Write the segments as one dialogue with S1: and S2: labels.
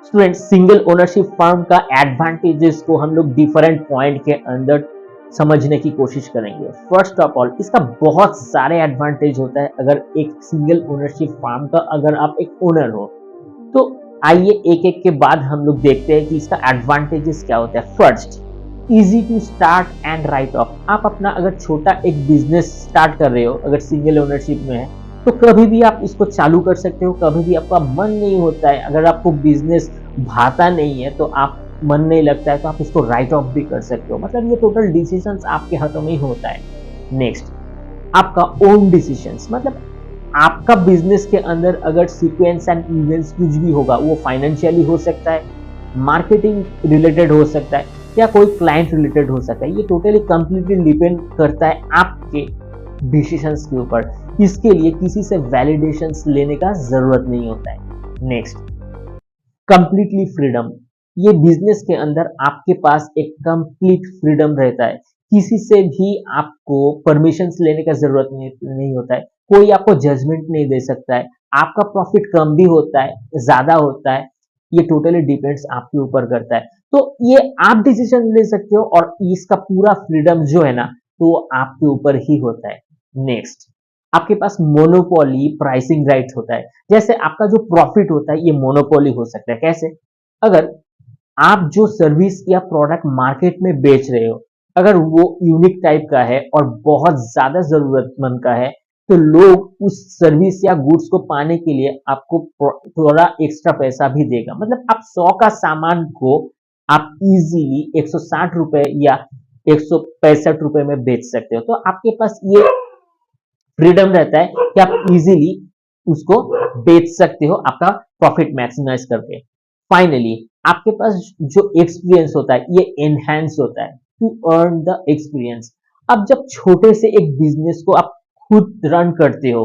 S1: Student, single ownership firm का advantages को हम लोग डिफरेंट पॉइंट के अंदर समझने की कोशिश करेंगे। फर्स्ट ऑफ ऑल, इसका बहुत सारे एडवांटेज होता है अगर एक सिंगल ओनरशिप फर्म का अगर आप एक ओनर हो। तो आइए एक एक के बाद हम लोग देखते हैं कि इसका एडवांटेजेस क्या होता है। First, easy to start and write off. आप अपना अगर छोटा एक बिजनेस स्टार्ट कर रहे हो, अगर सिंगल ओनरशिप में है, तो कभी भी आप इसको चालू कर सकते हो। कभी भी आपका मन नहीं होता है, अगर आपको बिजनेस भाता नहीं है, तो आप मन नहीं लगता है, तो आप इसको राइट ऑफ भी कर सकते हो। मतलब ये टोटल डिसीजंस आपके हाथों में ही होता है। नेक्स्ट, आपका ओन डिसीजंस, मतलब आपका बिजनेस के अंदर अगर सीक्वेंस एंड इवेंट्स कुछ भी होगा, वो फाइनेंशियली हो सकता है, मार्केटिंग रिलेटेड हो सकता है, या कोई क्लाइंट रिलेटेड हो सकता है। ये टोटली कंप्लीटली डिपेंड करता है आपके डिसीजंस के ऊपर। इसके लिए किसी से वैलिडेशंस लेने का जरूरत नहीं होता है। Next, completely freedom. ये बिजनेस के अंदर आपके पास एक कंप्लीट फ्रीडम रहता है। किसी से भी आपको परमिशंस लेने का जरूरत नहीं होता है। कोई आपको जजमेंट नहीं दे सकता है। आपका प्रॉफिट कम भी होता है, ज्यादा होता है, ये टोटली डिपेंड्स आपके ऊपर करता है। तो ये आप डिसीजन ले सकते हो, और इसका पूरा फ्रीडम जो है ना, तो आपके ऊपर ही होता है। नेक्स्ट, आपके पास मोनोपोली प्राइसिंग राइट्स होता है। जैसे आपका जो प्रॉफिट होता है, ये मोनोपोली हो सकता है। कैसे? अगर आप जो सर्विस या प्रोडक्ट मार्केट में बेच रहे हो, अगर वो यूनिक टाइप का है और बहुत ज्यादा जरूरतमंद का है, तो लोग उस सर्विस या गुड्स को पाने के लिए आपको थोड़ा एक्स्ट्रा पैसा भी देगा। मतलब आप 100 का सामान को आप इजीली 160 रुपए या 165 रुपए में बेच सकते हो। तो आपके पास ये फ्रीडम रहता है कि आप इजीली उसको बेच सकते हो, आपका प्रॉफिट मैक्सिमाइज करके। फाइनली, आपके पास जो एक्सपीरियंस होता है, ये एनहांस होता है टू अर्न द एक्सपीरियंस। अब जब छोटे से एक बिजनेस को आप खुद रन करते हो,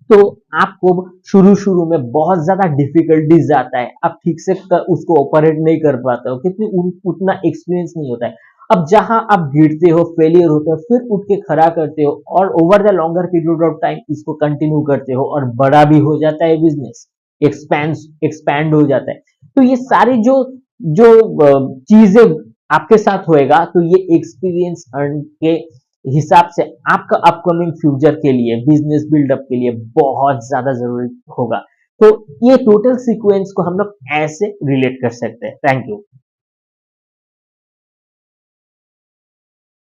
S1: तो आपको शुरू शुरू में बहुत ज्यादा डिफिकल्टीज आता है। आप ठीक से उसको ऑपरेट नहीं कर पाते हो, क्योंकि उतना एक्सपीरियंस नहीं होता है। अब जहां आप गिरते हो, फेलियर होते हो, फिर उठ के खड़ा करते हो, और over the longer period of time इसको कंटिन्यू करते हो, और बड़ा भी हो जाता है बिजनेस, एक्सपैंड हो जाता है। तो ये सारी जो जो चीजें आपके साथ होएगा, तो ये एक्सपीरियंस अर्न के हिसाब से आपका अपकमिंग फ्यूचर के लिए, बिजनेस बिल्डअप के लिए बहुत ज्यादा जरूरी होगा। तो ये टोटल सीक्वेंस को हम लोग ऐसे रिलेट कर सकते हैं। Thank you.